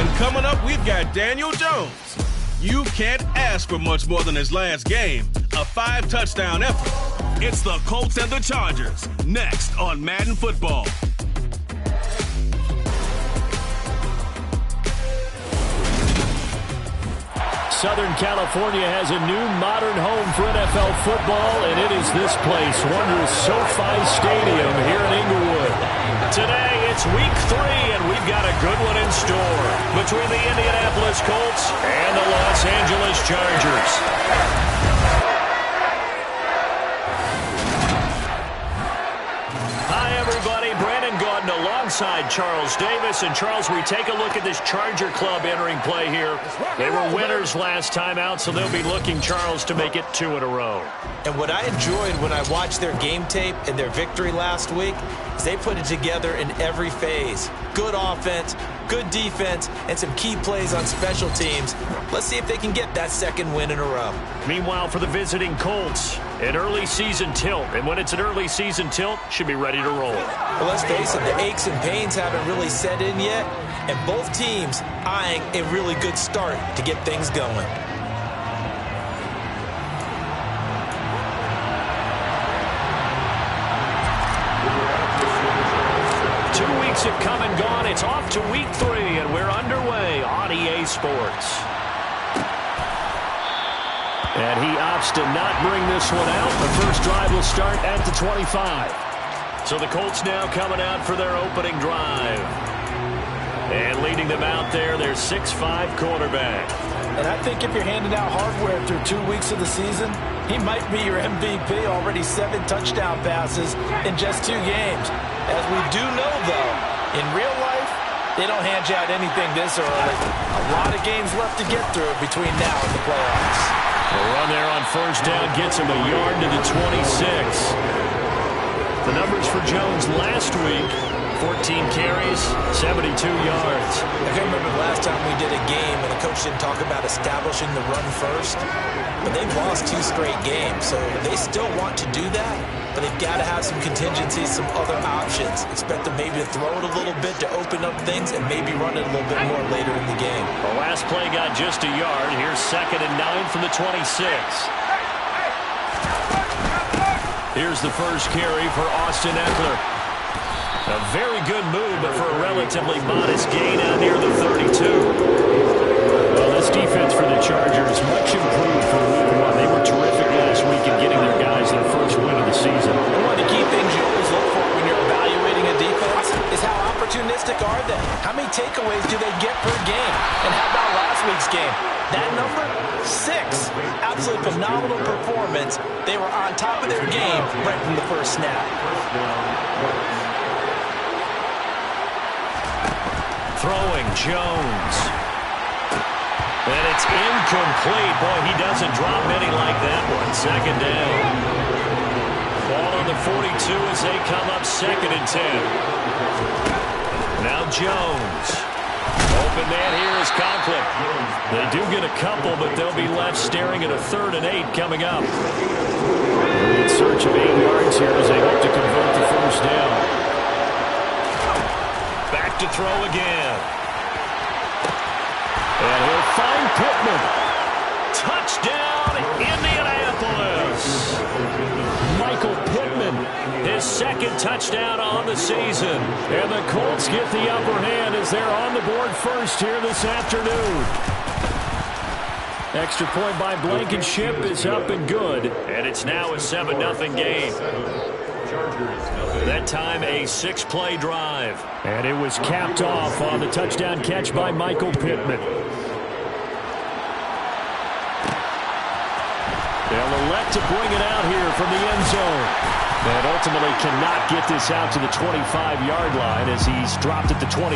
And coming up, we've got Daniel Jones. You can't ask for much more than his last game, a 5-touchdown effort. It's the Colts and the Chargers, next on Madden Football. Southern California has a new modern home for NFL football, and it is this place, wondrous SoFi Stadium here in Inglewood. Today, it's week 3, and we've got a good one in store between the Indianapolis Colts and the Los Angeles Chargers. Hi, everybody. Brandon Gaudin alongside Charles Davis. And, Charles, we take a look at this Charger club entering play here. They were winners last time out, so they'll be looking, Charles, to make it 2 in a row. And what I enjoyed when I watched their game tape and their victory last week is they put it together in every phase. Good offense, good defense, and some key plays on special teams. Let's see if they can get that second win in a row. Meanwhile, for the visiting Colts, an early season tilt. And when it's an early season tilt, should be ready to roll. Well, let's face it, the aches and pains haven't really set in yet, and both teams eyeing a really good start to get things going. Have come and gone. It's off to week 3, and we're underway on EA Sports. And he opts to not bring this one out. The first drive will start at the 25. So the Colts now coming out for their opening drive. And leading them out there, their 6'5" quarterback. And I think if you're handing out hardware through 2 weeks of the season, he might be your MVP. Already 7 touchdown passes in just 2 games. As we do know, though, in real life, they don't hand you out anything this early. A lot of games left to get through between now and the playoffs. The run there on first down gets him a yard to the 26. The numbers for Jones last week, 14 carries, 72 yards. I can remember the last time we did a game and the coach didn't talk about establishing the run first. But they've lost 2 straight games, so they still want to do that. But they've got to have some contingencies, some other options. Expect them maybe to throw it a little bit to open up things and maybe run it a little bit more later in the game. The last play got just a yard. Here's 2nd and 9 from the 26. Here's the first carry for Austin Eckler. A very good move, but for a relatively modest gain out near the 32. Well, this defense for the Chargers much improved from week 1. They were terrific last week in getting their guys their first win of the season. One of the key things you always look for when you're evaluating a defense is how opportunistic are they? How many takeaways do they get per game? And how about last week's game? That number? 6. Absolutely phenomenal performance. They were on top of their game right from the first snap. Throwing Jones. And it's incomplete. Boy, he doesn't drop many like that one. 2nd down. Ball on the 42 as they come up 2nd and 10. Now Jones. Open man here is Conklin. They do get a couple, but they'll be left staring at a 3rd and 8 coming up. In search of 8 yards here as they hope to convert the first down. Back to throw again. And he'll find Pittman. Touchdown, Indianapolis. Michael Pittman, his 2nd touchdown on the season. And the Colts get the upper hand as they're on the board first here this afternoon. Extra point by Blankenship is up and good. And it's now a 7-0 game. That time a 6-play drive. And it was capped off on the touchdown catch by Michael Pittman. They'll elect to bring it out here from the end zone. And ultimately cannot get this out to the 25-yard line as he's dropped at the 23.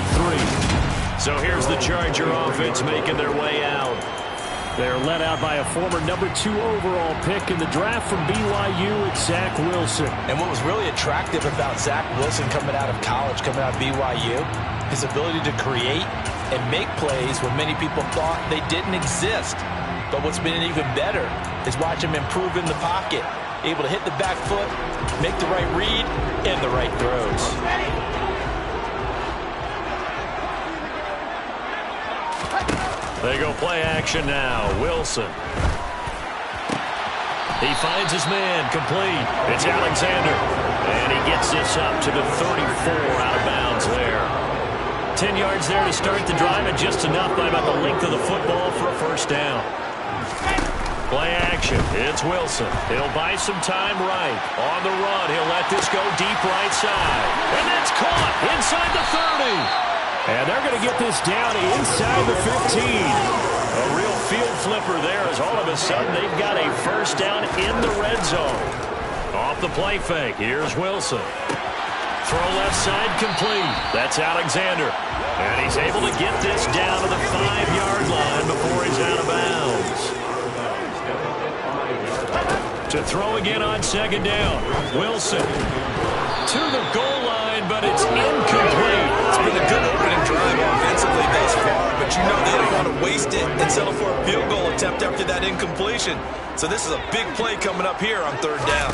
So here's the Charger offense making their way out. They're led out by a former number 2 overall pick in the draft from BYU. It's Zach Wilson. And what was really attractive about Zach Wilson coming out of college, coming out of BYU, his ability to create and make plays when many people thought they didn't exist. But what's been even better is watch him improve in the pocket, able to hit the back foot, make the right read, and the right throws. They go play action now. Wilson. He finds his man, complete. It's Alexander. And he gets this up to the 34, out of bounds there. 10 yards there to start the drive, and just enough by about the length of the football for a first down. Play action. It's Wilson. He'll buy some time right. On the run, he'll let this go deep right side. And that's caught inside the 30. And they're going to get this down inside the 15. A real field flipper there as all of a sudden they've got a first down in the red zone. Off the play fake, here's Wilson. Throw left side complete. That's Alexander. And he's able to get this down to the 5-yard line before he's out of bounds. To throw again on second down. Wilson to the goal line, but it's incomplete. It's been a good opening drive offensively thus far, but you know they don't want to waste it and settle for a field goal attempt after that incompletion. So this is a big play coming up here on third down.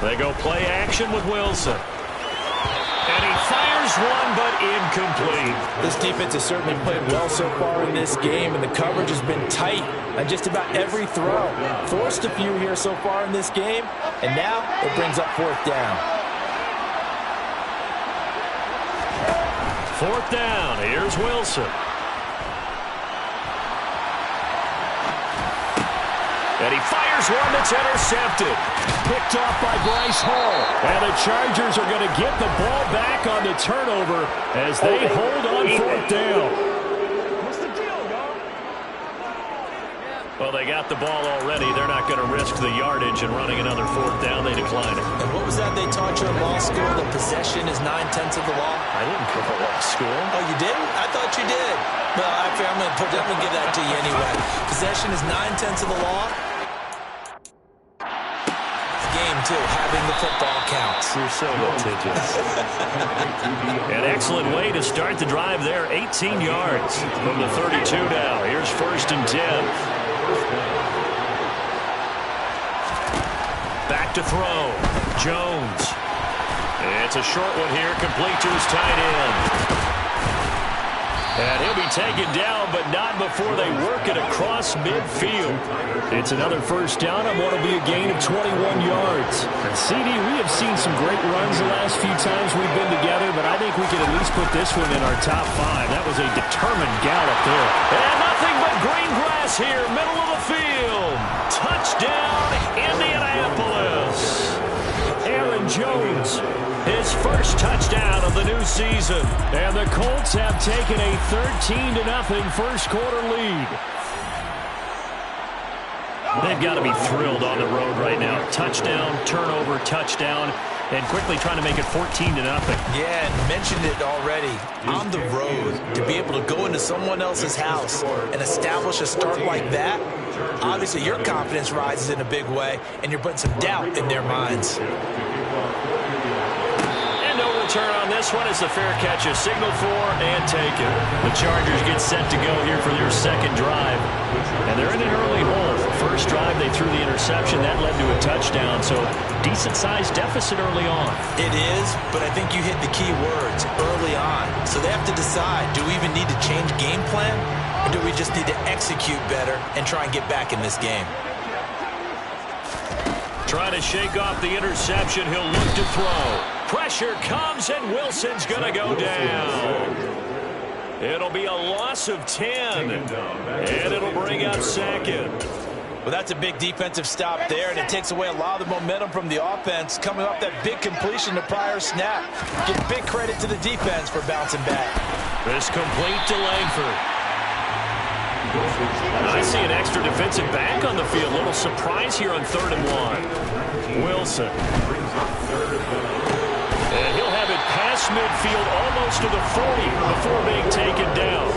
They go play action with Wilson. And he fires one, but incomplete. This defense has certainly played well so far in this game, and the coverage has been tight on just about every throw. Forced a few here so far in this game, and now it brings up fourth down. Fourth down, here's Wilson. And he fires one that's intercepted. Picked off by Bryce Hall. And the Chargers are going to get the ball back on the turnover as they hold on fourth down. What's the deal, dog? Well, they got the ball already. They're not going to risk the yardage and running another fourth down. They decline it. And what was that they taught you in law school? The possession is 9/10 of the law? I didn't go to law school. Oh, you didn't? I thought you did. Well, I'm going to give that to you anyway. Possession is 9/10 of the law. Game, too. Having the football counts. You're so litigious. An excellent way to start the drive there. 18 yards from the 32 now. Here's first and 10. Back to throw. Jones. It's a short one here, complete to his tight end. And he'll be taken down, but not before they work it across midfield. It's another first down on what will be a gain of 21 yards. And CD, we have seen some great runs the last few times we've been together, but I think we can at least put this one in our top 5. That was a determined gallop there. And nothing but green grass here, middle of the field. Touchdown, Indianapolis. Aaron Jones, his first touchdown of the new season. And the Colts have taken a 13-0 first quarter lead. They've got to be thrilled on the road right now. Touchdown, turnover, touchdown, and quickly trying to make it 14-0. Yeah, and mentioned it already. On the road, to be able to go into someone else's house and establish a start like that, obviously your confidence rises in a big way, and you're putting some doubt in their minds. Turn on this one is the fair catch is signaled for and taken. The Chargers get set to go here for their second drive. And they're in an early hole. First drive, they threw the interception. That led to a touchdown. So decent-sized deficit early on. It is, but I think you hit the key words early on. So they have to decide, do we even need to change game plan? Or do we just need to execute better and try and get back in this game? Trying to shake off the interception. He'll look to throw. Pressure comes, and Wilson's going to go down. It'll be a loss of 10, and it'll bring up second. Well, that's a big defensive stop there, and it takes away a lot of the momentum from the offense coming off that big completion the prior snap. Give big credit to the defense for bouncing back. This complete to Langford. I see an extra defensive back on the field. A little surprise here on 3rd and 1. Wilson. And he'll have it past midfield almost to the 40 before being taken down.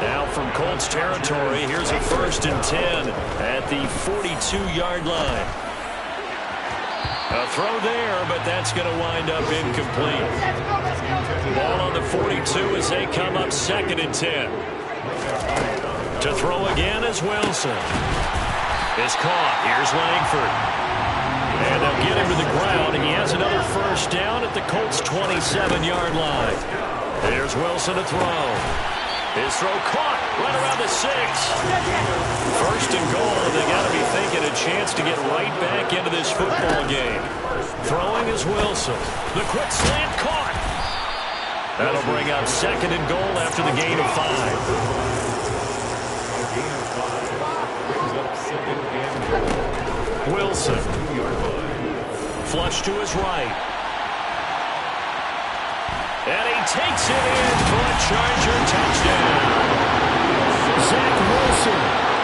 Now from Colts territory, here's a 1st and 10 at the 42-yard line. A throw there, but that's going to wind up incomplete. Ball on the 42 as they come up 2nd and 10. To throw again is Wilson. Is caught. Here's Langford. And they'll get him to the ground, and he has another first down at the Colts' 27-yard line. Here's Wilson to throw. His throw caught right around the 6. First and goal, and they got to be thinking a chance to get right back into this football game. Throwing is Wilson. The quick slant caught. That'll bring up second and goal after the gain of 5. Wilson. Flush to his right. And he takes it in for a Charger touchdown. Zach Wilson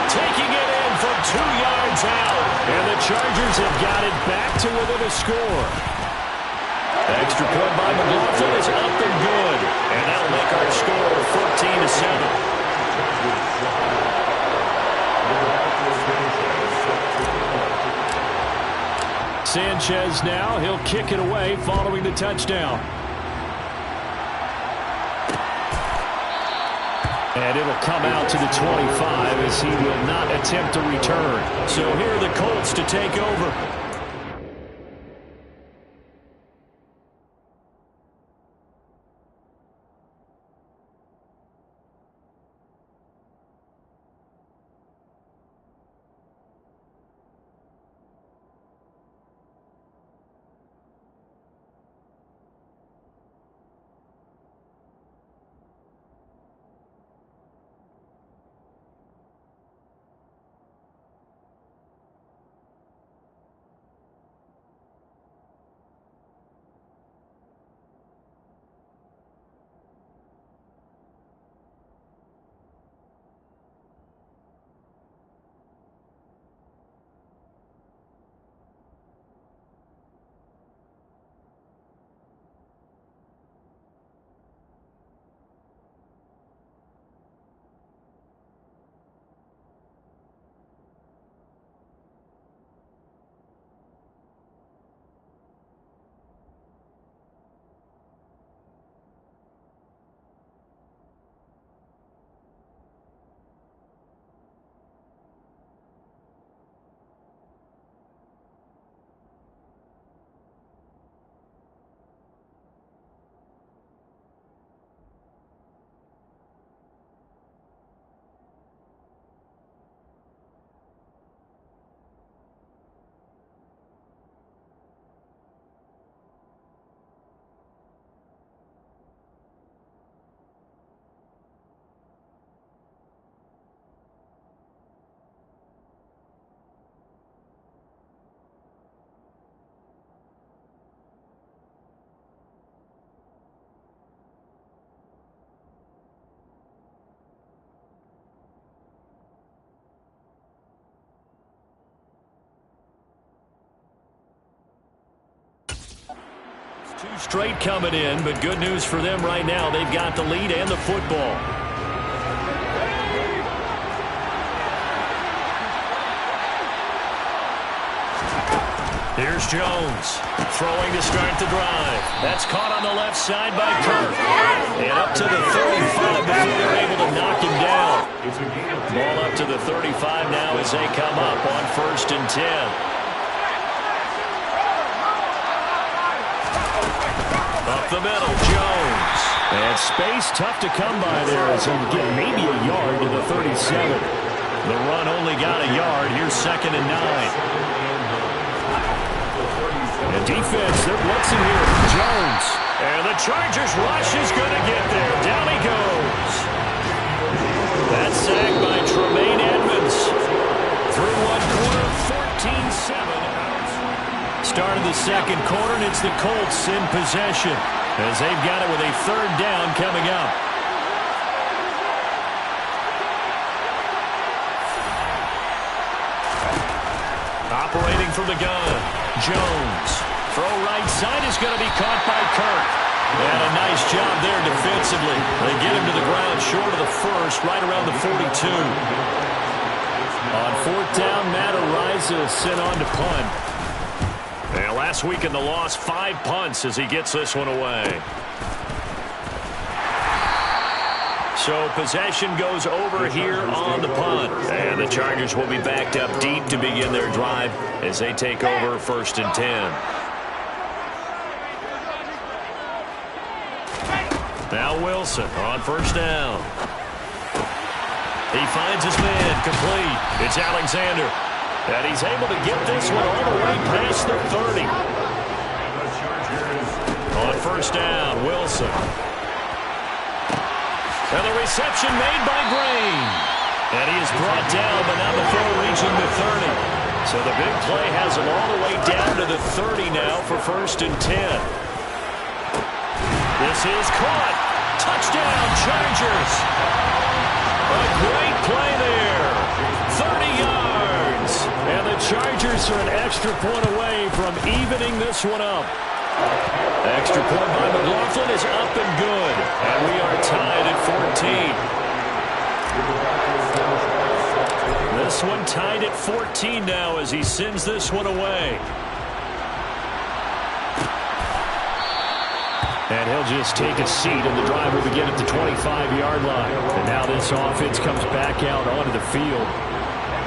taking it in from 2 yards out. And the Chargers have got it back to within a score. Extra point by McLaughlin is up and good. And that'll make our score 14-7. Sanchez now. He'll kick it away following the touchdown. And it'll come out to the 25 as he will not attempt to return. So here are the Colts to take over. Two straight coming in, but good news for them right now. They've got the lead and the football. Here's Jones, throwing to start the drive. That's caught on the left side by Kirk. And up to the 35 before they're able to knock him down. Ball up to the 35 now as they come up on 1st and 10. Up the middle, Jones. And space tough to come by there as he'll get maybe a yard to the 37. The run only got a yard. Here's 2nd and 9. And defense, they're blitzing here. Jones. And the Chargers rush is going to get there. Down he goes. That's sacked by Tremaine Edmonds. Through one quarter, 14-7. Start of the second quarter, and it's the Colts in possession as they've got it with a 3rd down coming up. Operating from the gun, Jones. Throw right side is going to be caught by Kirk. And a nice job there defensively. They get him to the ground short of the 1st, right around the 42. On 4th down, Matt Araiza sent on to punt. And last week in the loss, 5 punts as he gets this one away. So possession goes over here on the punt. And the Chargers will be backed up deep to begin their drive as they take over 1st and 10. Now Wilson on 1st down. He finds his man, complete. It's Alexander. And he's able to get this one all the way past the 30. On first down, Wilson. And the reception made by Green. And he is brought down, but not before reaching the 30. So the big play has him all the way down to the 30 now for 1st and 10. This is caught. Touchdown, Chargers. A great play there. 30 yards. And the Chargers are an extra point away from evening this one up. Extra point by McLaughlin is up and good. And we are tied at 14. This one tied at 14 now as he sends this one away. And he'll just take a seat, and the drive will begin at the 25-yard line. And now this offense comes back out onto the field.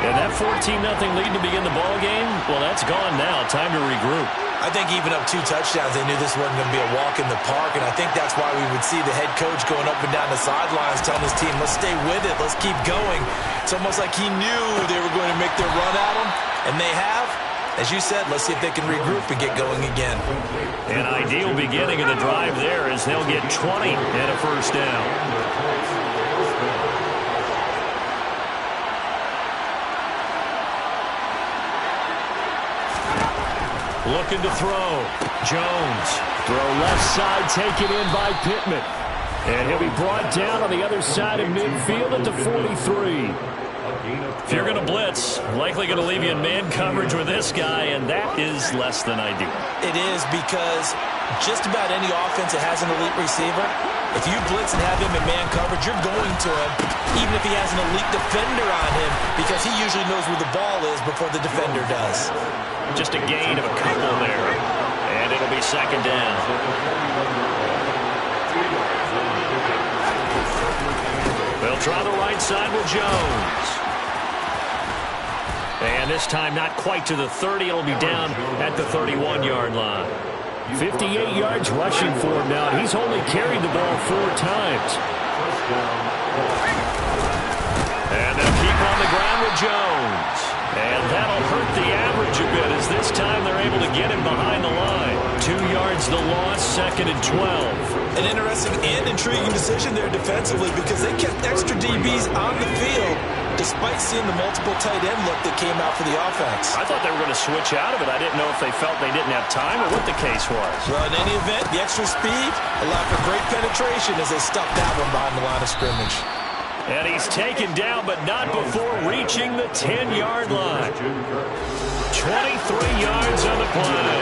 And that 14-0 lead to begin the ball game, well, that's gone now. Time to regroup. I think even up 2 touchdowns, they knew this wasn't going to be a walk in the park, and I think that's why we would see the head coach going up and down the sidelines telling his team, let's stay with it, let's keep going. It's almost like he knew they were going to make their run at him, and they have. As you said, let's see if they can regroup and get going again. An ideal beginning of the drive there as they'll get 20 and a first down. Looking to throw. Jones. Throw left side, taken in by Pittman. And he'll be brought down on the other side of midfield at the 43. If you're going to blitz, likely going to leave you in man coverage with this guy, and that is less than ideal. It is, because just about any offense that has an elite receiver, if you blitz and have him in man coverage, you're going to him, even if he has an elite defender on him, because he usually knows where the ball is before the defender does. Just a gain of a couple there, and it'll be 2nd down. They'll try the right side with Jones. And this time not quite to the 30. It'll be down at the 31-yard line. 58 yards rushing for him now. He's only carried the ball 4 times. And they'll keep on the ground with Jones. And that'll hurt the average a bit as this time they're able to get him behind the line. 2 yards the loss, 2nd and 12. An interesting and intriguing decision there defensively, because they kept extra DBs on the field despite seeing the multiple tight end look that came out for the offense. I thought they were going to switch out of it. I didn't know if they felt they didn't have time or what the case was. Well, in any event, the extra speed allowed for great penetration as they stuffed that one behind the line of scrimmage. And he's taken down, but not before reaching the 10-yard line. 23 yards on the play.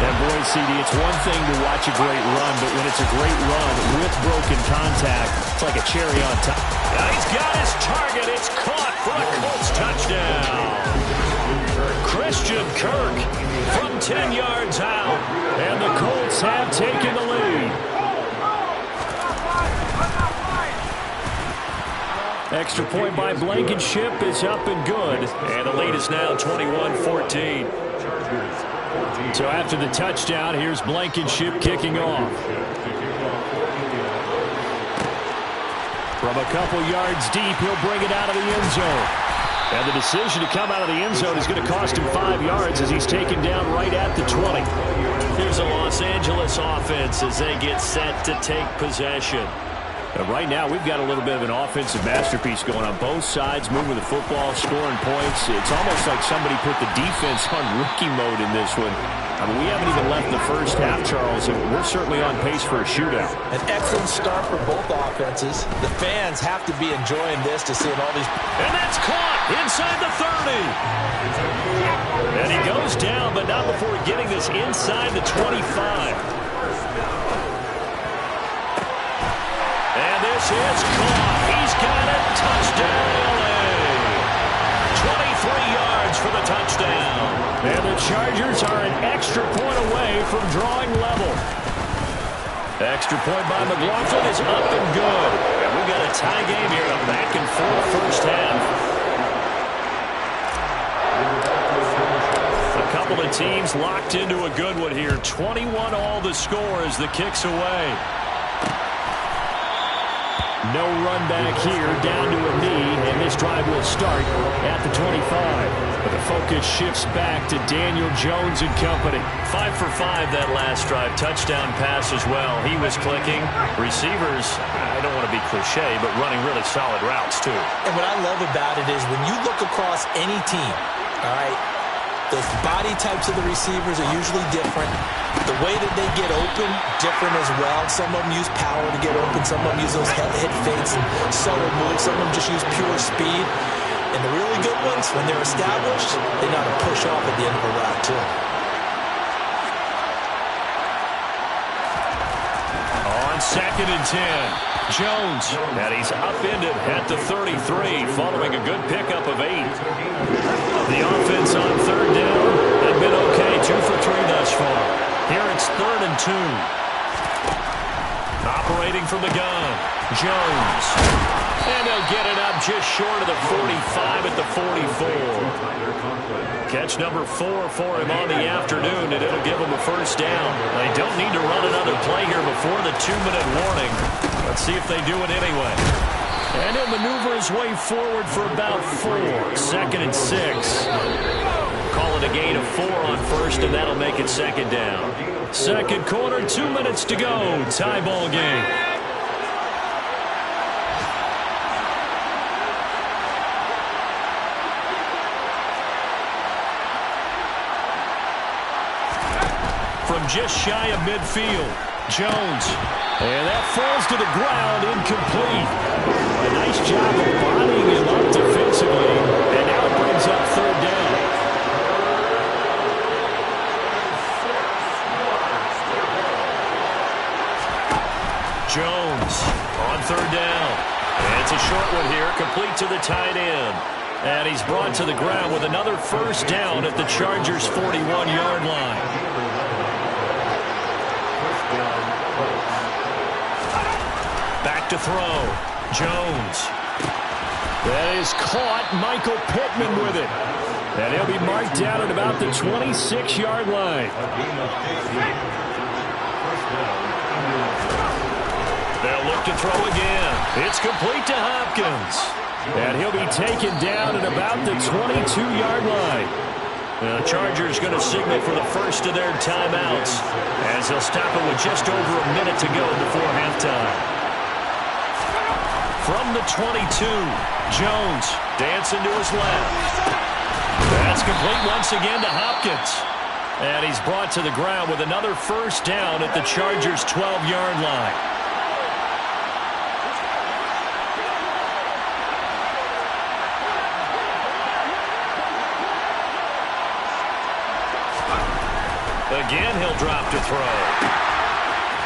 And boy, CD, it's one thing to watch a great run, but when it's a great run with broken contact, it's like a cherry on top. Now he's got his target. It's caught for a Colts touchdown. Christian Kirk from 10 yards out. And the Colts have taken the lead. Extra point by Blankenship is up and good. And the lead is now 21-14. So after the touchdown, here's Blankenship kicking off. From a couple yards deep, he'll bring it out of the end zone. And the decision to come out of the end zone is going to cost him 5 yards as he's taken down right at the 20. Here's a Los Angeles offense as they get set to take possession. Right now, we've got a little bit of an offensive masterpiece going on both sides, moving the football, scoring points. It's almost like somebody put the defense on rookie mode in this one. I mean, we haven't even left the first half, Charles, and we're certainly on pace for a shootout. An excellent start for both offenses. The fans have to be enjoying this to see all these. And that's caught inside the 30. And he goes down, but not before getting this inside the 25. This is caught. He's got it. Touchdown, LA. 23 yards for the touchdown. And the Chargers are an extra point away from drawing level. Extra point by McLaughlin is up and good. And we've got a tie game here, a back and forth first half. A couple of teams locked into a good one here. 21 all the score as the kick's away. No run back here, down to a knee, and this drive will start at the 25. But the focus shifts back to Daniel Jones and company. 5 for 5 that last drive. Touchdown pass as well. He was clicking. Receivers, I don't want to be cliche, but running really solid routes too. And what I love about it is when you look across any team, all right, the body types of the receivers are usually different. The way that they get open, different as well. Some of them use power to get open. Some of them use those hit fakes and subtle moves. Some of them just use pure speed. And the really good ones, when they're established, they know how to push off at the end of a route, too. On 2nd and 10. Jones, and he's upended at the 33, following a good pickup of 8. The offense on 3rd down had been okay, 2 for 3 thus far. Here it's 3rd and 2. Operating from the gun, Jones. And they'll get it up just short of the 45 at the 44. Catch number 4 for him on the afternoon, and it'll give him a first down. They don't need to run another play here before the 2-minute warning. Let's see if they do it anyway. And he'll maneuver his way forward for about 4. 2nd and 6. Call it a gain of 4 on 1st, and that'll make it 2nd down. 2nd quarter, 2 minutes to go. Tie ball game. From just shy of midfield, Jones. And that falls to the ground, incomplete. A nice job of bodying him up defensively, and now it brings up 3rd down. Jones on 3rd down. And it's a short one here, complete to the tight end. And he's brought to the ground with another first down at the Chargers' 41-yard line. Back to throw. Jones. That is caught. Michael Pittman with it. And he'll be marked down at about the 26-yard line. They'll look to throw again. It's complete to Hopkins. And he'll be taken down at about the 22-yard line. The Chargers going to signal for the first of their timeouts as they'll stop it with just over a minute to go before halftime. From the 22, Jones dancing to his left. That's complete once again to Hopkins. And he's brought to the ground with another first down at the Chargers' 12-yard line. Again, he'll drop to throw.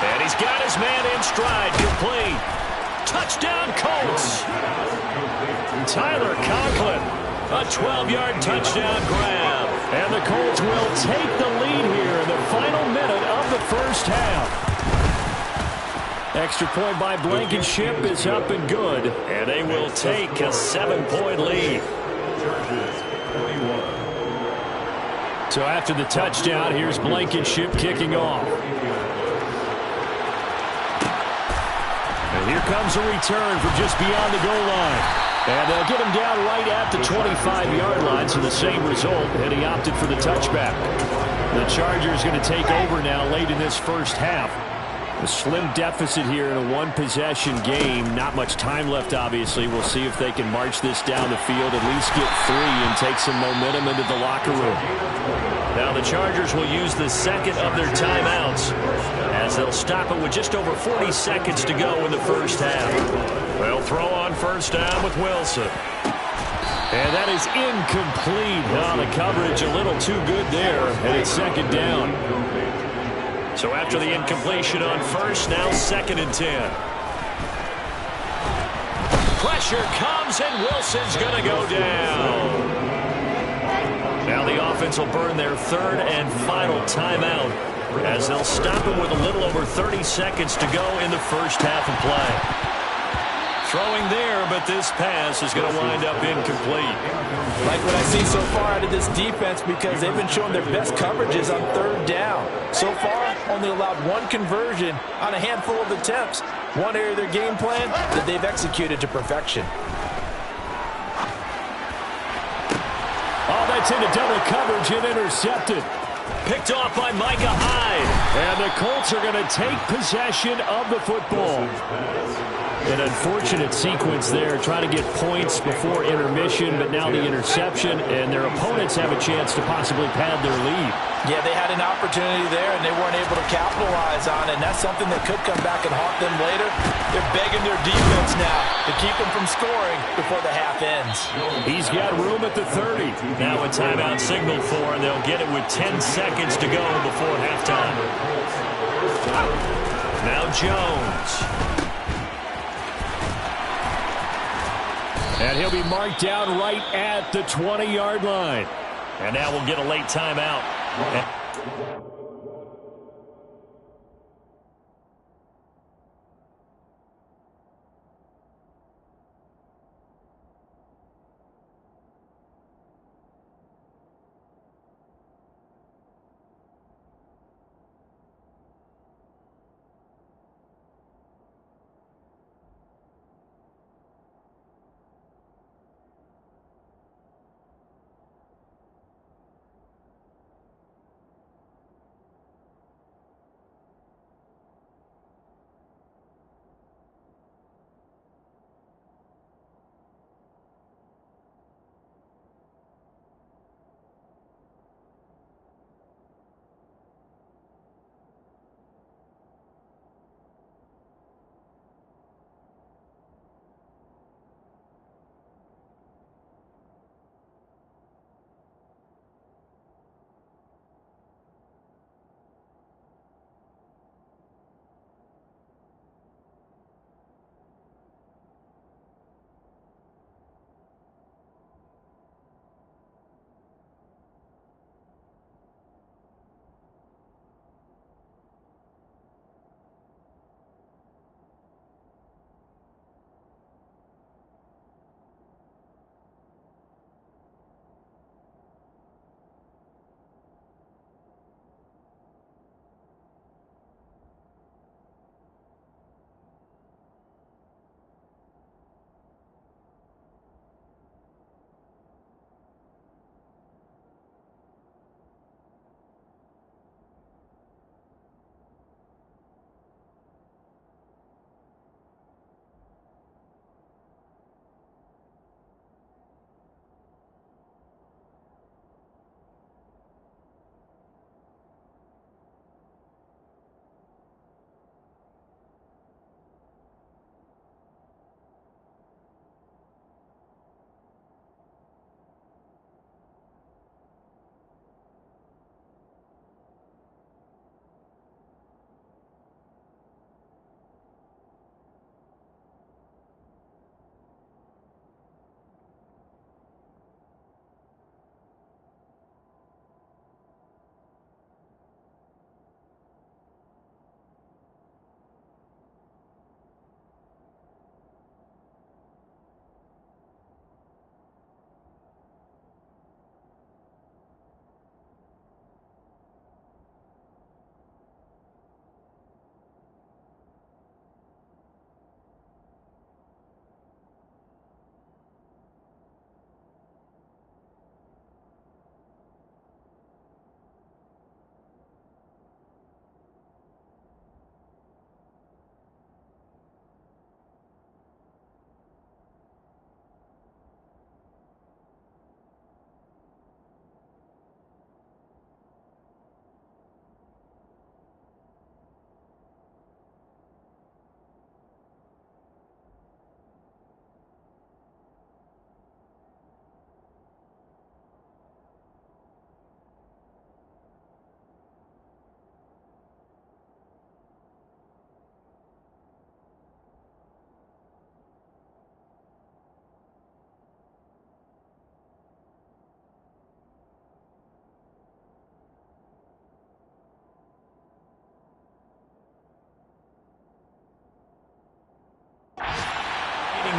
And he's got his man in stride, complete. Touchdown, Colts. Tyler Conklin, a 12-yard touchdown grab. And the Colts will take the lead here in the final minute of the first half. Extra point by Blankenship is up and good. And they will take a 7-point lead. So after the touchdown, here's Blankenship kicking off. And here comes a return from just beyond the goal line. And they'll get him down right at the 25-yard line, so the same result, and he opted for the touchback. The Chargers going to take over now late in this first half. A slim deficit here in a one-possession game. Not much time left, obviously. We'll see if they can march this down the field, at least get 3 and take some momentum into the locker room. Now the Chargers will use the second of their timeouts as they'll stop it with just over 40 seconds to go in the first half. They'll throw on first down with Wilson. And that is incomplete. Oh, the coverage a little too good there, and it's second down. So after the incompletion on first, now 2nd and 10. Pressure comes, and Wilson's going to go down. Now the offense will burn their 3rd and final timeout as they'll stop him with a little over 30 seconds to go in the first half of play. Throwing there, but this pass is going to wind up incomplete. Like what I see so far out of this defense, because they've been showing their best coverages on 3rd down. So far, only allowed 1 conversion on a handful of attempts. One area of their game plan that they've executed to perfection. Oh, that's into double coverage and intercepted. Picked off by Micah Hyde. And the Colts are going to take possession of the football. An unfortunate sequence there, trying to get points before intermission, but now the interception, and their opponents have a chance to possibly pad their lead. Yeah, they had an opportunity there, and they weren't able to capitalize on it, and that's something that could come back and haunt them later. They're begging their defense now to keep them from scoring before the half ends. He's got room at the 30. Now a timeout signal for, and they'll get it with 10 seconds to go before halftime. Now Jones. And he'll be marked down right at the 20-yard line. And now we'll get a late timeout.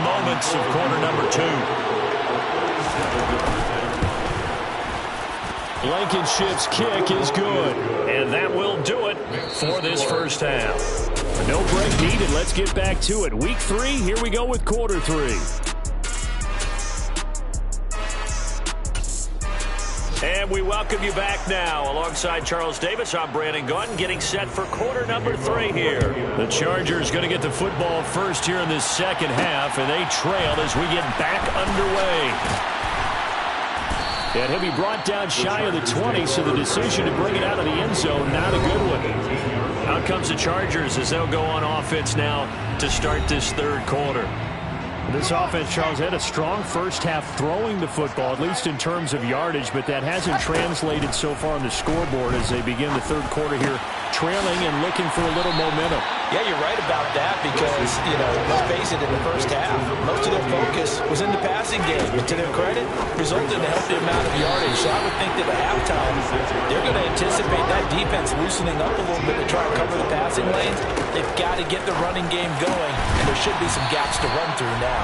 Moments of quarter number 2. Blankenship's kick is good. And that will do it for this first half. No break needed. Let's get back to it. Week 3, here we go with quarter 3. And we welcome you back now. Alongside Charles Davis, I'm Brandon Gunn, getting set for quarter number 3 here. The Chargers going to get the football first here in this second half, and they trail as we get back underway. And he'll be brought down shy of the 20, so the decision to bring it out of the end zone, not a good one. Out comes the Chargers as they'll go on offense now to start this third quarter. This offense, Charles, had a strong first half throwing the football, at least in terms of yardage, but that hasn't translated so far on the scoreboard as they begin the third quarter here, trailing and looking for a little momentum. Yeah, you're right about that because, let's face it, in the first half, most of their focus was in the passing game. But to their credit, resulted in a healthy amount of yardage. So I would think that at halftime, they're going to anticipate that defense loosening up a little bit to try and cover the passing lanes. They've got to get the running game going, and there should be some gaps to run through now.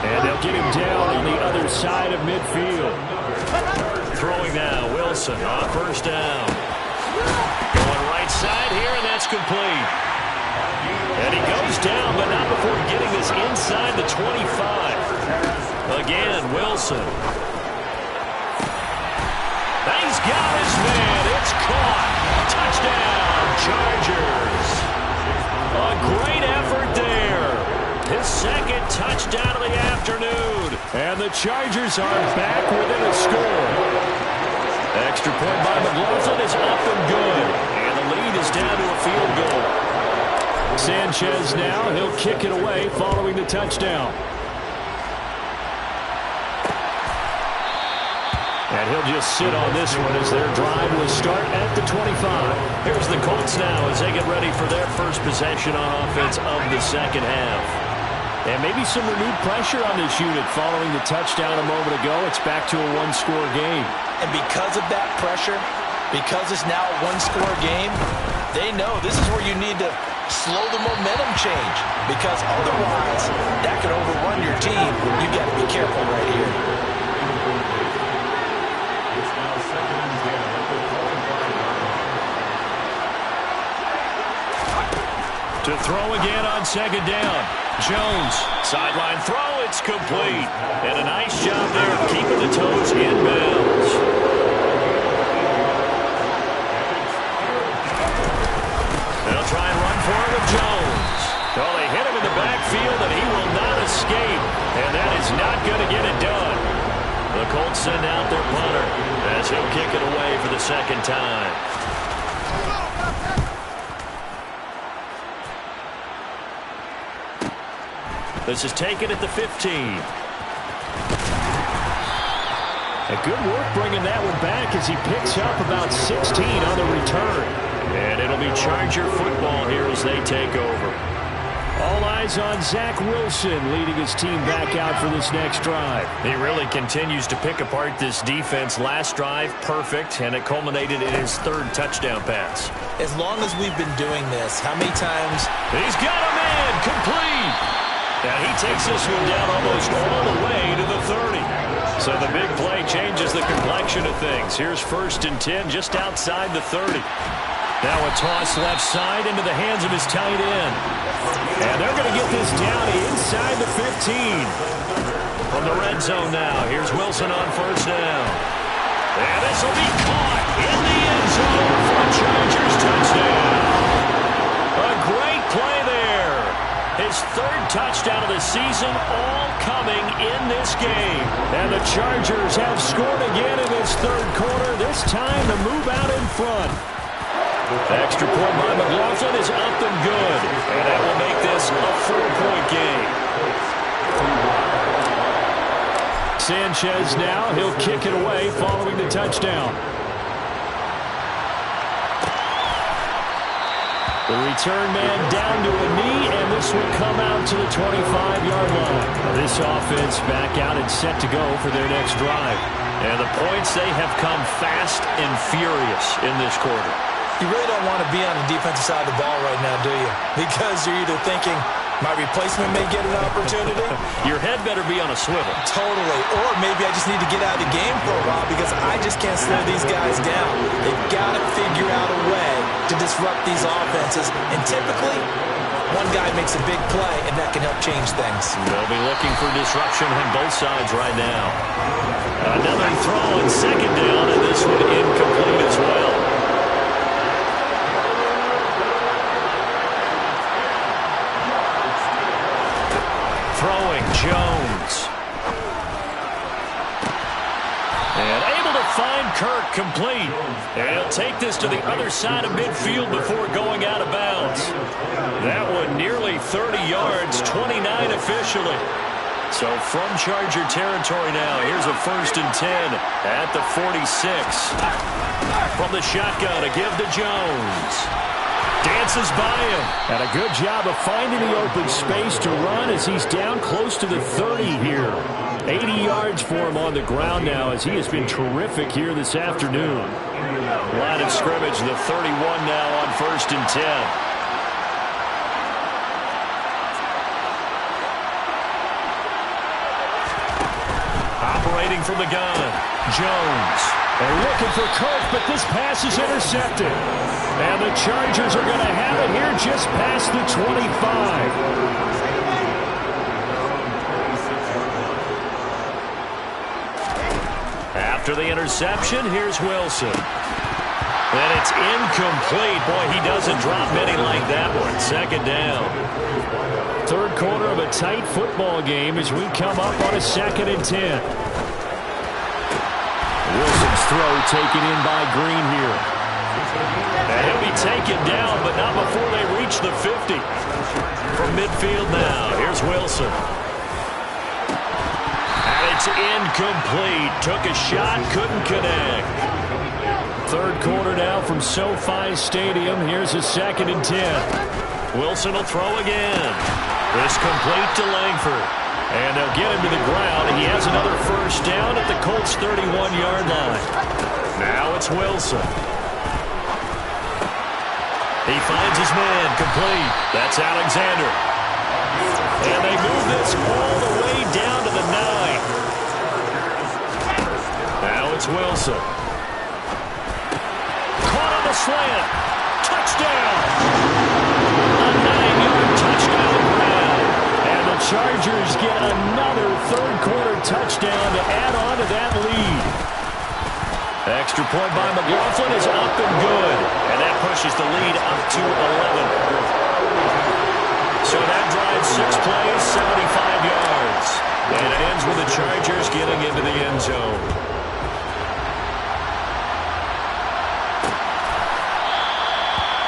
And they'll get him down on the other side of midfield. Throwing now, Wilson on first down. Going right side here, and that's complete. And he goes down, but not before getting this inside the 25. Again, Wilson. He's got his man. It's caught. Touchdown, Chargers. A great effort there. His second touchdown of the afternoon. And the Chargers are back within a score. Extra point by McLaughlin is up and good. And the lead is down to a field goal. Sanchez now, he'll kick it away following the touchdown. And he'll just sit on this one as their drive will start at the 25. Here's the Colts now as they get ready for their first possession on offense of the second half. And maybe some renewed pressure on this unit following the touchdown a moment ago. It's back to a one-score game. And because of that pressure, because it's now a one-score game, they know this is where you need to slow the momentum change. Because otherwise, that could overrun your team. You got to be careful right here. To throw again on second down. Jones, sideline throw, it's complete. And a nice job there keeping the toes in bounds. They'll try and run for it with Jones. Well, they hit him in the backfield, and he will not escape. And that is not going to get it done. The Colts send out their punter as he'll kick it away for the second time. This is taken at the 15. A good work bringing that one back as he picks up about 16 on the return. And it'll be Charger football here as they take over. All eyes on Zach Wilson leading his team back out for this next drive. He really continues to pick apart this defense. Last drive, perfect, and it culminated in his third touchdown pass. As long as we've been doing this, how many times? He's got a man, complete. And he takes this one down almost all the way to the 30. So the big play changes the complexion of things. Here's 1st and 10 just outside the 30. Now a toss left side into the hands of his tight end. And they're going to get this down inside the 15. From the red zone now, here's Wilson on first down. And this will be caught in the end zone for a Chargers touchdown. A great play there. His third touchdown of the season, all coming in this game. And the Chargers have scored again in this third quarter, this time to move out in front. Extra point by McLaughlin is up and good. And that will make this a 4-point game. Sanchez now, he'll kick it away following the touchdown. The return man down to a knee, and this will come out to the 25-yard line. This offense back out and set to go for their next drive. And the points, they have come fast and furious in this quarter. You really don't want to be on the defensive side of the ball right now, do you? Because you're either thinking, my replacement may get an opportunity. Your head better be on a swivel. Totally. Or maybe I just need to get out of the game for a while because I just can't slow these guys down. They've got to figure out a way to disrupt these offenses. And typically, one guy makes a big play, and that can help change things. They'll be looking for disruption on both sides right now. Another throw on second down, and this one incomplete as well. Throwing Jones. And able to find Kirk complete. And he'll take this to the other side of midfield before going out of bounds. That one nearly 30 yards, 29 officially. So from Charger territory now, here's a 1st and 10 at the 46. From the shotgun to give to Jones. Dances by him. And a good job of finding the open space to run as he's down close to the 30 here. 80 yards for him on the ground now as he has been terrific here this afternoon. Line of scrimmage, the 31 now on 1st and 10. Operating from the gun, Jones. They're looking for Kirk, but this pass is intercepted. And the Chargers are going to have it here just past the 25. After the interception, here's Wilson. And it's incomplete. Boy, he doesn't drop many like that one. 2nd down. 3rd quarter of a tight football game as we come up on a 2nd and 10. Wilson's throw taken in by Green here. And he'll be taken down, but not before they reach the 50. From midfield now, here's Wilson. And it's incomplete. Took a shot, couldn't connect. 3rd quarter now from SoFi Stadium. Here's a 2nd and 10. Wilson will throw again. This complete to Langford. And they'll get him to the ground. He has another 1st down at the Colts' 31-yard line. Now it's Wilson. He finds his man complete. That's Alexander. And they move this all the way down to the 9. Now it's Wilson. Caught on the slant. Touchdown. A 9-yard touchdown grab. And the Chargers get another 3rd quarter touchdown to add on to that lead. Extra point by McLaughlin is up and good. And that pushes the lead up to 11. So that drives 6 plays, 75 yards. And it ends with the Chargers getting into the end zone.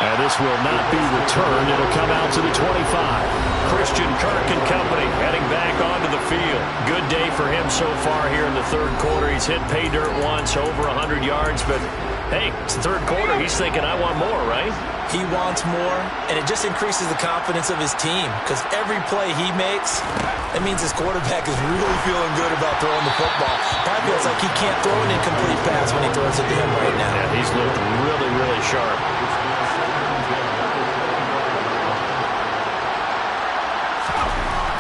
And this will not be returned. It'll come out to the 25. Christian Kirk and company heading back onto the field. Good day for him so far here in the 3rd quarter. He's hit pay dirt once, over 100 yards. But, hey, it's the 3rd quarter. He's thinking, I want more, right? He wants more, and it just increases the confidence of his team because every play he makes, that means his quarterback is really feeling good about throwing the football. Probably feels like he can't throw an incomplete pass when he throws it to him right now. Yeah, he's looked really, really sharp.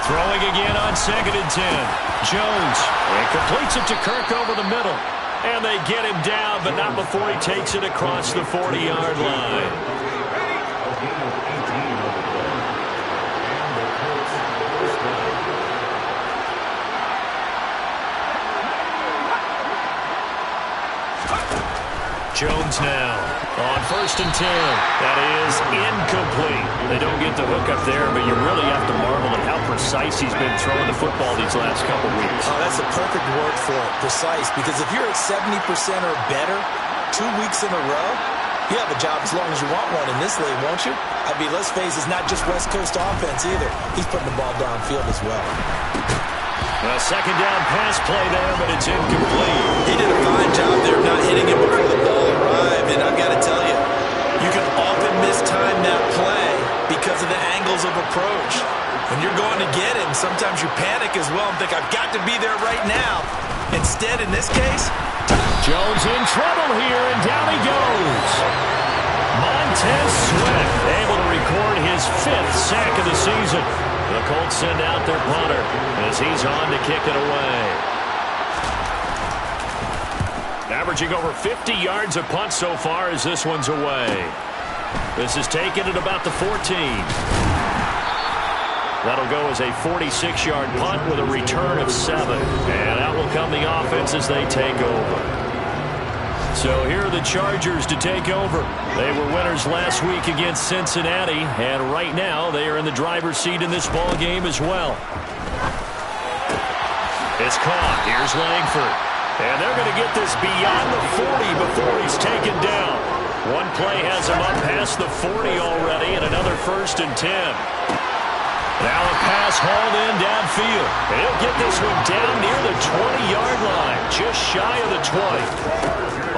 Throwing again on 2nd and 10. Jones. And completes it to Kirk over the middle. And they get him down, but not before he takes it across the 40-yard line. Jones now on 1st and 10. That is incomplete. They don't get the hook up there, but you really have to marvel at how precise he's been throwing the football these last couple weeks. Oh, that's a perfect word for it, precise, because if you're at 70% or better 2 weeks in a row, you have a job as long as you want one in this league, won't you? I mean, let's face it, it's not just West Coast offense either. He's putting the ball downfield as well. A 2nd down pass play there, but it's incomplete. He did a fine job there not hitting him before the ball arrived, and I've got to tell you, you can often mistime that play because of the angles of approach. When you're going to get him, sometimes you panic as well and think, I've got to be there right now. Instead, in this case, Jones in trouble here, and down he goes. Montez Sweat able to record his 5th sack of the season. The Colts send out their punter as he's on to kick it away. Averaging over 50 yards a punt so far as this one's away. This is taken at about the 14. That'll go as a 46-yard punt with a return of 7. And out will come the offense as they take over. So here are the Chargers to take over. They were winners last week against Cincinnati, and right now they are in the driver's seat in this ball game as well. It's caught. Here's Langford. And they're going to get this beyond the 40 before he's taken down. One play has him up past the 40 already, and another 1st and 10. Now a pass hauled in downfield. And he'll get this one down near the 20-yard line, just shy of the 20.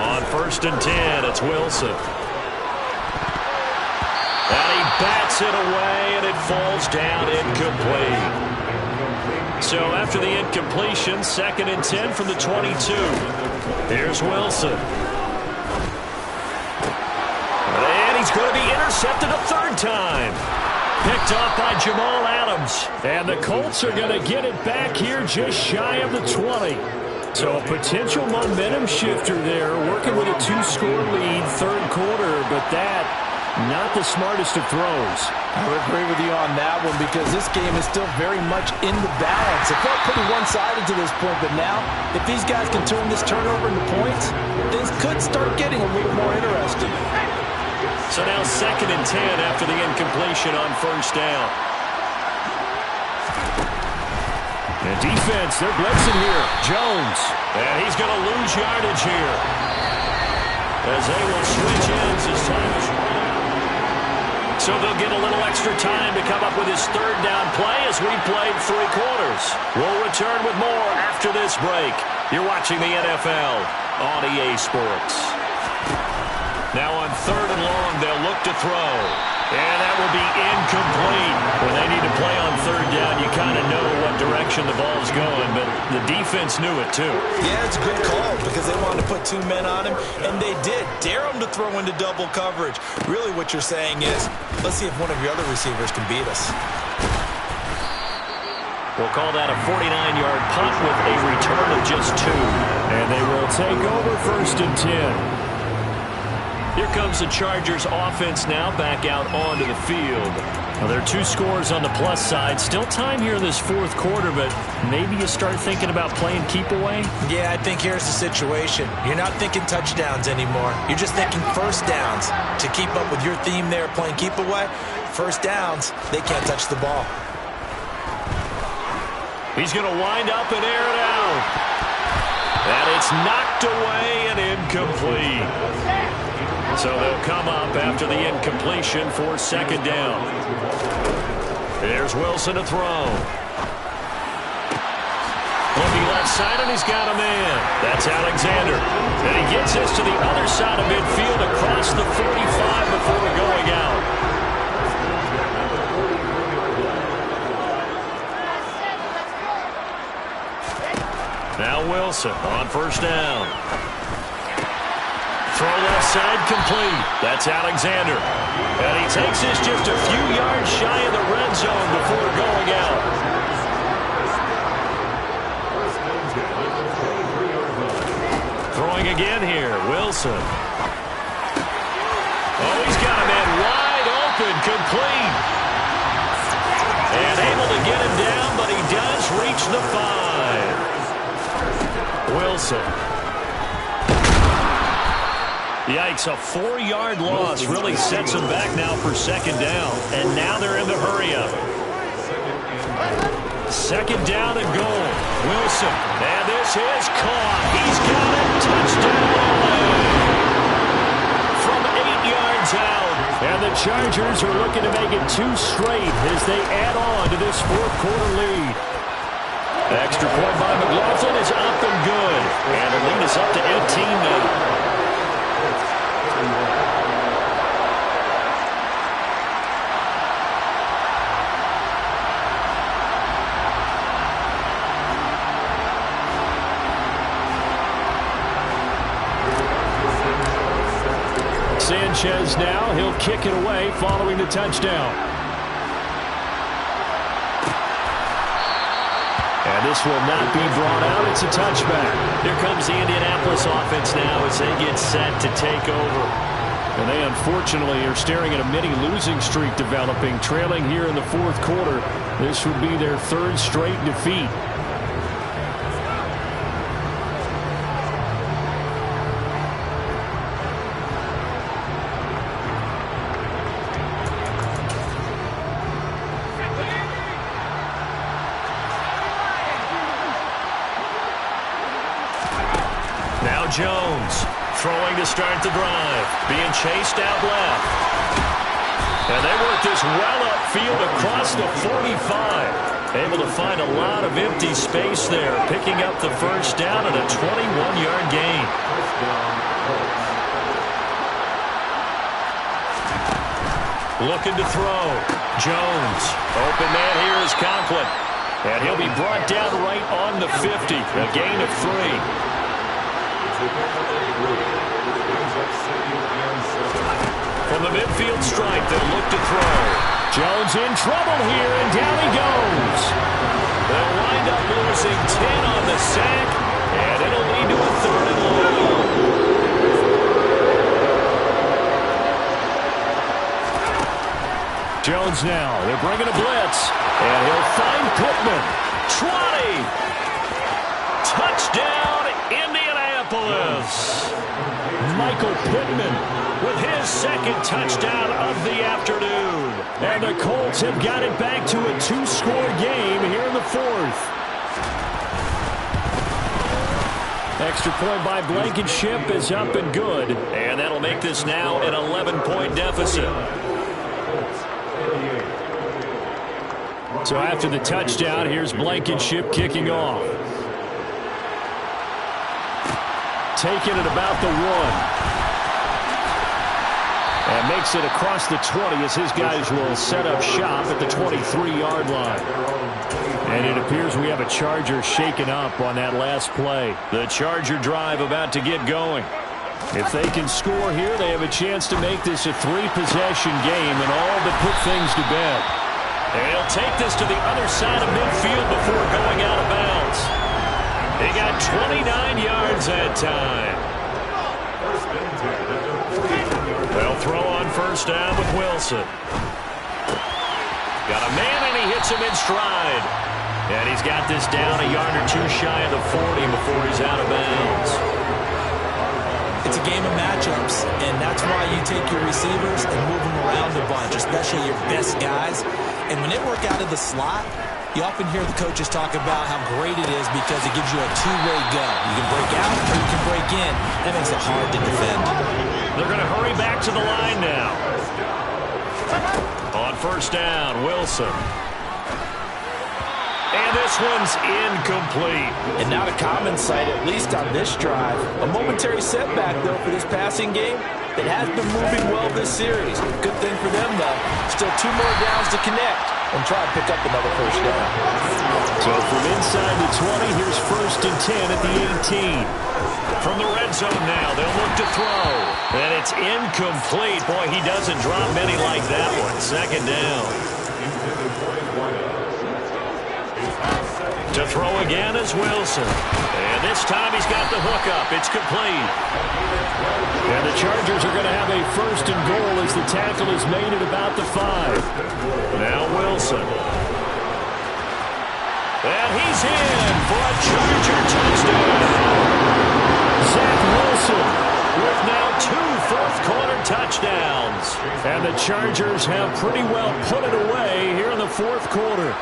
On 1st and 10, it's Wilson. And he bats it away, and it falls down incomplete. So after the incompletion, 2nd and 10 from the 22. Here's Wilson. And he's going to be intercepted a 3rd time. Picked off by Jamal Adams. And the Colts are going to get it back here just shy of the 20. So a potential momentum shifter there, working with a 2-score lead, 3rd quarter, but that, not the smartest of throws. I would agree with you on that one because this game is still very much in the balance. It felt pretty one-sided to this point, but now, if these guys can turn this turnover into points, things could start getting a little more interesting. So now 2nd and 10 after the incompletion on 1st down. And defense, they're blitzing here. Jones. And he's going to lose yardage here. As they will switch ends as time is running. So they'll get a little extra time to come up with his 3rd down play as we played 3 quarters. We'll return with more after this break. You're watching the NFL on EA Sports. Now on 3rd and long, they'll look to throw. And that will be incomplete. When they need to play on 3rd down, you kind of know what direction the ball's going, but the defense knew it too. Yeah, it's a good call because they wanted to put 2 men on him, and they did. Dare him to throw into double coverage. Really what you're saying is, let's see if one of your other receivers can beat us. We'll call that a 49-yard punt with a return of just 2. And they will take over 1st and 10. Here comes the Chargers offense now back out onto the field. Now, there are 2 scores on the plus side. Still time here in this 4th quarter, but maybe you start thinking about playing keep away? Yeah, I think here's the situation. You're not thinking touchdowns anymore. You're just thinking 1st downs. To keep up with your theme there, playing keep away, 1st downs, they can't touch the ball. He's going to wind up and air it out. And it's knocked away and incomplete. So they'll come up after the incompletion for 2nd down. There's Wilson to throw. Looking left side, and he's got a man. That's Alexander. And he gets this to the other side of midfield across the 45 before going out. Now Wilson on 1st down. Throw left side complete. That's Alexander. And he takes this just a few yards shy of the red zone before going out. Throwing again here, Wilson. Oh, he's got a man wide open, complete. And able to get him down, but he does reach the 5. Wilson. Yikes, a 4-yard loss really sets them back now for 2nd down. And now they're in the hurry-up. 2nd down and goal. Wilson. And this is caught. He's got it. Touchdown. From 8 yards out. And the Chargers are looking to make it 2 straight as they add on to this 4th quarter lead. Extra point by McLaughlin is up and good. And the lead is up to 18 now. Sanchez now. He'll kick it away following the touchdown. And this will not be brought out. It's a touchback. Here comes the Indianapolis offense now as they get set to take over. And they unfortunately are staring at a mini losing streak developing, trailing here in the fourth quarter. This would be their third straight defeat. Now Jones throwing to start the drive. Being chased out left. And they work this well upfield across the 45. Able to find a lot of empty space there. Picking up the first down and a 21-yard gain. Looking to throw. Jones. Open man here is Conklin. And he'll be brought down right on the 50. A gain of 3. From the midfield stripe, they'll look to throw. Jones in trouble here, and down he goes. They'll wind up losing 10 on the sack, and it'll lead to a 3rd and long. Jones now, they're bringing a blitz, and he'll find Pittman. Trotty! Touchdown, Indianapolis! Michael Pittman with his second touchdown of the afternoon. And the Colts have got it back to a 2-score game here in the fourth. Extra point by Blankenship is up and good. And that'll make this now an 11-point deficit. So after the touchdown, here's Blankenship kicking off. Taking it about the 1. And makes it across the 20 as his guys will set up shop at the 23-yard line. And it appears we have a Charger shaken up on that last play. The Charger drive about to get going. If they can score here, they have a chance to make this a 3-possession game and all but put things to bed. They'll take this to the other side of midfield before going out of bounds. They got 29 yards that time. They'll throw on first down with Wilson. Got a man, and he hits him in stride. And he's got this down a yard or 2 shy of the 40 before he's out of bounds. It's a game of matchups, and that's why you take your receivers and move them around a bunch, especially your best guys. And when they work out of the slot, you often hear the coaches talk about how great it is because it gives you a two-way go. You can break out or you can break in. That makes it hard to defend. They're going to hurry back to the line now. On first down, Wilson. And this one's incomplete. And not a common sight, at least on this drive. A momentary setback, though, for this passing game. It has been moving well this series. Good thing for them, though. Still 2 more downs to connect and try and pick up another first down. So from inside the 20, here's first and 10 at the 18. From the red zone now, they'll look to throw. And it's incomplete. Boy, he doesn't drop many like that one. Second down. To throw again is Wilson. And this time he's got the hook up. It's complete. And the Chargers are going to have a first and goal as the tackle is made at about the 5. Now Wilson. And he's in for a Charger touchdown. Zach Wilson with now 2 fourth-quarter touchdowns. And the Chargers have pretty well put it away here in the fourth quarter.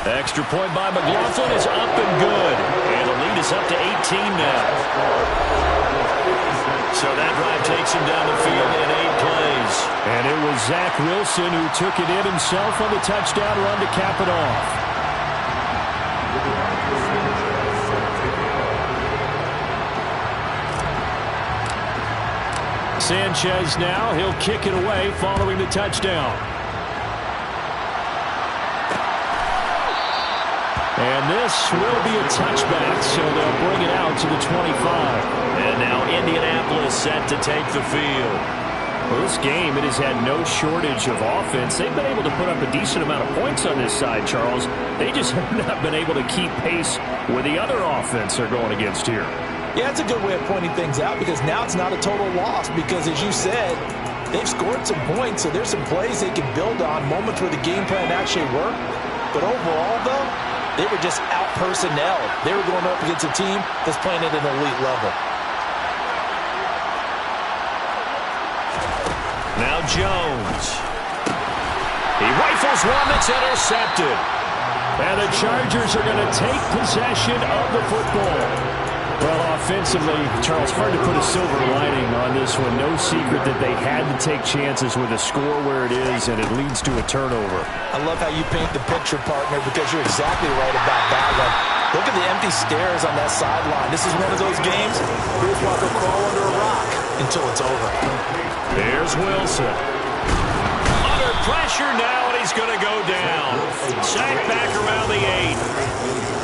Extra point by McLaughlin is up and good. And the lead is up to 18 now. So that drive takes him down the field in 8 plays. And it was Zach Wilson who took it in himself on the touchdown run to cap it off. Sanchez now. He'll kick it away following the touchdown. And this will be a touchback, so they'll bring it out to the 25. And now Indianapolis set to take the field. Well, this game, it has had no shortage of offense. They've been able to put up a decent amount of points on this side, Charles. They just have not been able to keep pace with the other offense they're going against here. Yeah, it's a good way of pointing things out because now it's not a total loss because, as you said, they've scored some points, so there's some plays they can build on, moments where the game plan actually worked. But overall, though, they were just out-personnel. They were going up against a team that's playing at an elite level. Now Jones. He rifles one that's intercepted. And the Chargers are going to take possession of the football. Well, offensively, Charles, hard to put a silver lining on this one. No secret that they had to take chances with a score where it is, and it leads to a turnover. I love how you paint the picture, partner, because you're exactly right about that one. Look at the empty stares on that sideline. This is one of those games where you want to crawl under a rock until it's over. There's Wilson. Under pressure now, and he's going to go down. Sacked back around the 8.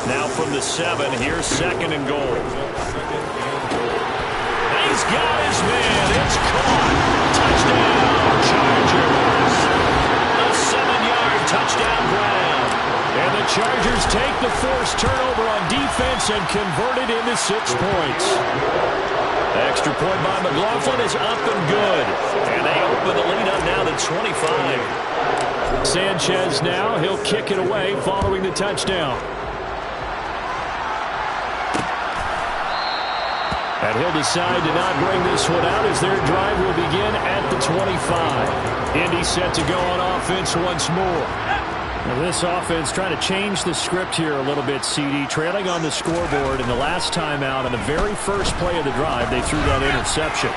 Now from the 7, here's 2nd and goal. He's got his man. It's caught. Touchdown, Chargers. A 7-yard touchdown grab. And the Chargers take the forced turnover on defense and convert it into 6 points. Extra point by McLaughlin is up and good. And they open the lead up now to 25. Sanchez now. He'll kick it away following the touchdown. And he'll decide to not bring this one out as their drive will begin at the 25. Indy set to go on offense once more. Now this offense trying to change the script here a little bit, CD. Trailing on the scoreboard, and the last time out on the very first play of the drive, they threw that interception.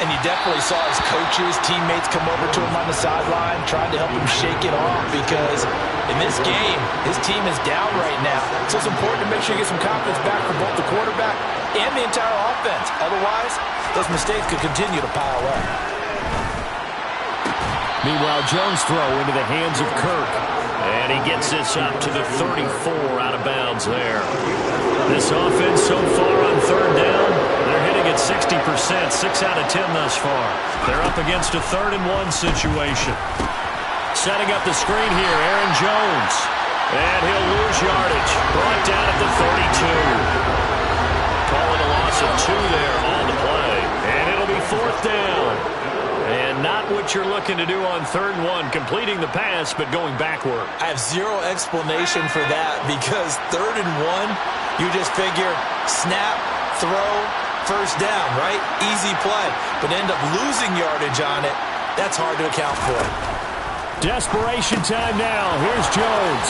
And you definitely saw his coaches, teammates come over to him on the sideline, trying to help him shake it off because in this game, his team is down right now. So it's important to make sure you get some confidence back for both the quarterback and the entire offense. Otherwise, those mistakes could continue to pile up. Meanwhile, Jones throw into the hands of Kirk. And he gets this up to the 34 out of bounds there. This offense so far on 3rd down, they're hitting at 60%, 6 out of 10 thus far. They're up against a 3rd and 1 situation. Setting up the screen here, Aaron Jones. And he'll lose yardage. Brought down at the 32. Calling a loss of 2 there on the play. And it'll be 4th down. And not what you're looking to do on 3rd and 1, completing the pass, but going backward. I have zero explanation for that because 3rd and 1, you just figure snap, throw, 1st down, right? Easy play. But end up losing yardage on it. That's hard to account for. Desperation time now. Here's Jones.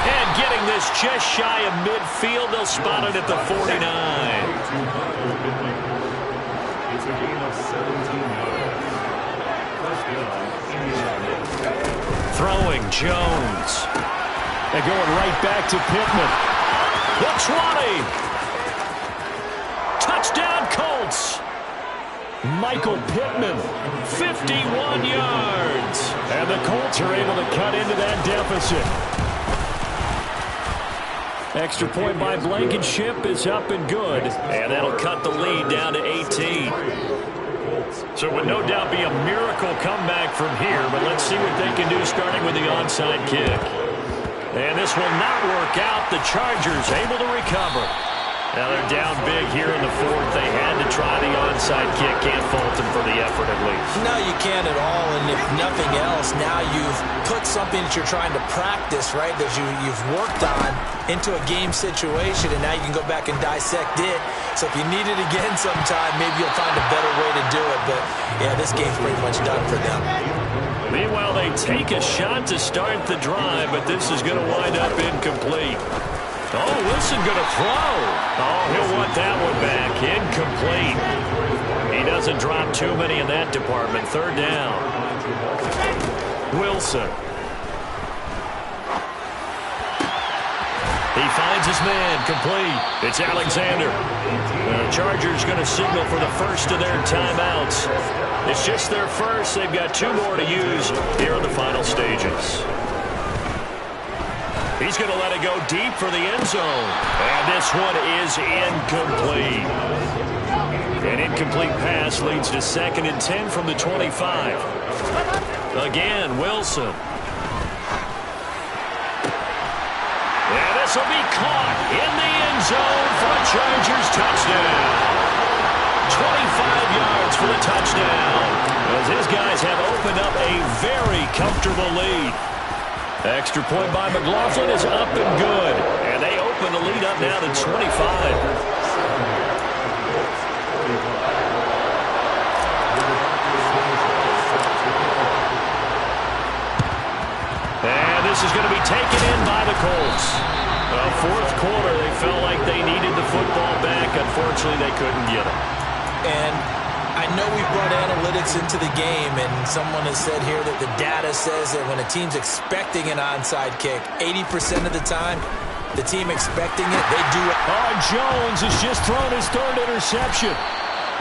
And getting this just shy of midfield, they'll spot it at the 49. Throwing Jones. And going right back to Pittman. The 20. Touchdown Colts. Michael Pittman, 51 yards. And the Colts are able to cut into that deficit. Extra point by Blankenship is up and good. And that'll cut the lead down to 18. So it would no doubt be a miracle comeback from here, but let's see what they can do starting with the onside kick. And this will not work out. The Chargers able to recover. Now they're down big here in the 4th. They had to try the onside kick. Can't fault them for the effort at least. No, you can't at all. And if nothing else, now you've put something that you're trying to practice, right, that you've worked on into a game situation, and now you can go back and dissect it. So if you need it again sometime, maybe you'll find a better way to do it. But, yeah, this game's pretty much done for them. Meanwhile, they take a shot to start the drive, but this is going to wind up incomplete. Oh, Wilson going to throw. Oh, he'll want that one back. Incomplete. He doesn't drop too many in that department. 3rd down. Wilson. He finds his man, complete. It's Alexander. The Chargers going to signal for the first of their timeouts. It's just their first. They've got 2 more to use here in the final stages. He's going to let it go deep for the end zone. And this one is incomplete. An incomplete pass leads to 2nd and 10 from the 25. Again, Wilson. And this will be caught in the end zone for a Chargers touchdown. 25 yards for the touchdown, as his guys have opened up a very comfortable lead. Extra point by McLaughlin is up and good, and they open the lead up now to 25. This is going to be taken in by the Colts. Fourth quarter, they felt like they needed the football back. Unfortunately, they couldn't get it. And I know we brought analytics into the game, and someone has said here that the data says that when a team's expecting an onside kick, 80% of the time, the team expecting it, they do it. Oh, Jones has just thrown his 3rd interception.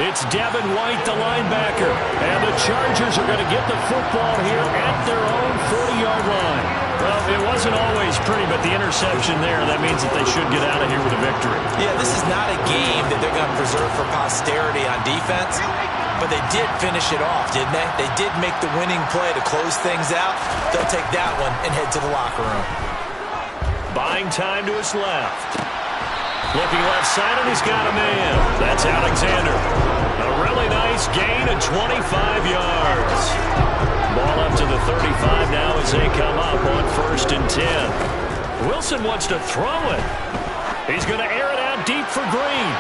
It's Devin White, the linebacker. And the Chargers are going to get the football here at their own 40-yard line. Well, it wasn't always pretty, but the interception there, that means that they should get out of here with a victory. Yeah, this is not a game that they're going to preserve for posterity on defense, but they did finish it off, didn't they? They did make the winning play to close things out. They'll take that one and head to the locker room. Buying time to his left. Looking left side, and he's got a man. That's Alexander. A really nice gain of 25 yards. Ball up to the 35 now as they come up on 1st and 10. Wilson wants to throw it. He's going to air it out deep for Green.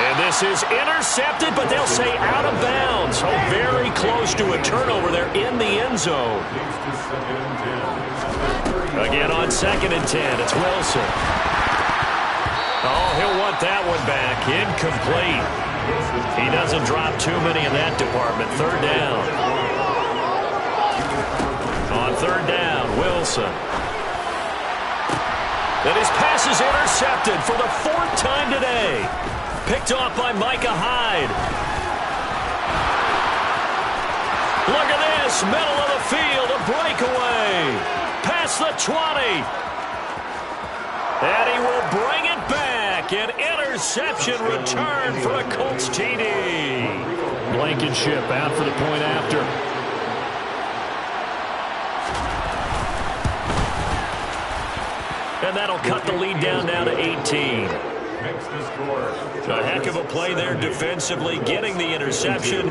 And this is intercepted, but they'll say out of bounds. So very close to a turnover there in the end zone. Again on 2nd and 10, it's Wilson. Oh, he'll want that one back. Incomplete. He doesn't drop too many in that department. 3rd down. On 3rd down, Wilson. And his pass is intercepted for the 4th time today. Picked off by Micah Hyde. Look at this. Middle of the field, a breakaway. Past the 20. And he will bring it back. An interception return for a Colts TD. Blankenship out for the point after. And that'll cut the lead down now to 18. A heck of a play there defensively, getting the interception,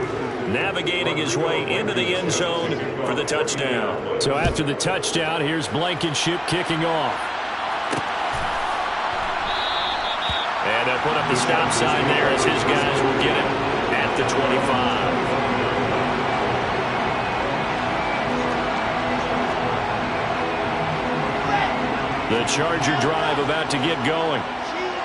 navigating his way into the end zone for the touchdown. So after the touchdown, here's Blankenship kicking off. And they'll put up the stop sign there as his guys will get it at the 25. The Charger drive about to get going.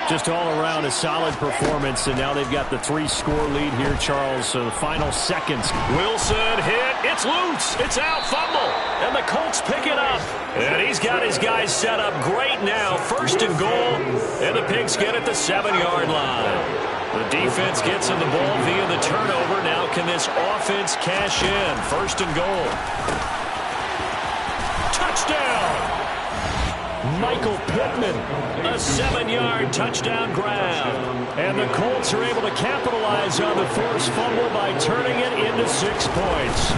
Just all around a solid performance, and now they've got the 3-score lead here, Charles. So the final seconds. Wilson hit. It's loose. It's out. Fumble. And the Colts pick it up. And he's got his guys set up great now. 1st and goal. And the Pigs get at the 7-yard line. The defense gets in the ball via the turnover. Now can this offense cash in? 1st and goal. Touchdown. Michael Pittman, a 7-yard touchdown grab. And the Colts are able to capitalize on the forced fumble by turning it into 6 points.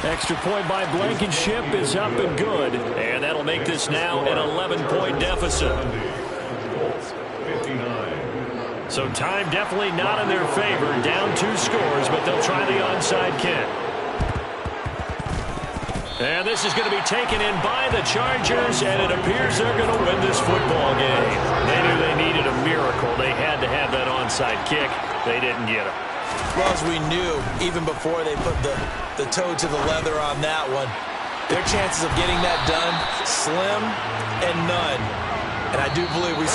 Extra point by Blankenship is up and good. And that'll make this now an 11-point deficit. So time definitely not in their favor. Down 2 scores, but they'll try the onside kick. And this is going to be taken in by the Chargers, and it appears they're going to win this football game. They knew they needed a miracle. They had to have that onside kick. They didn't get it. Well, as we knew, even before they put the toe to the leather on that one, their chances of getting that done, slim and none. And I do believe we saw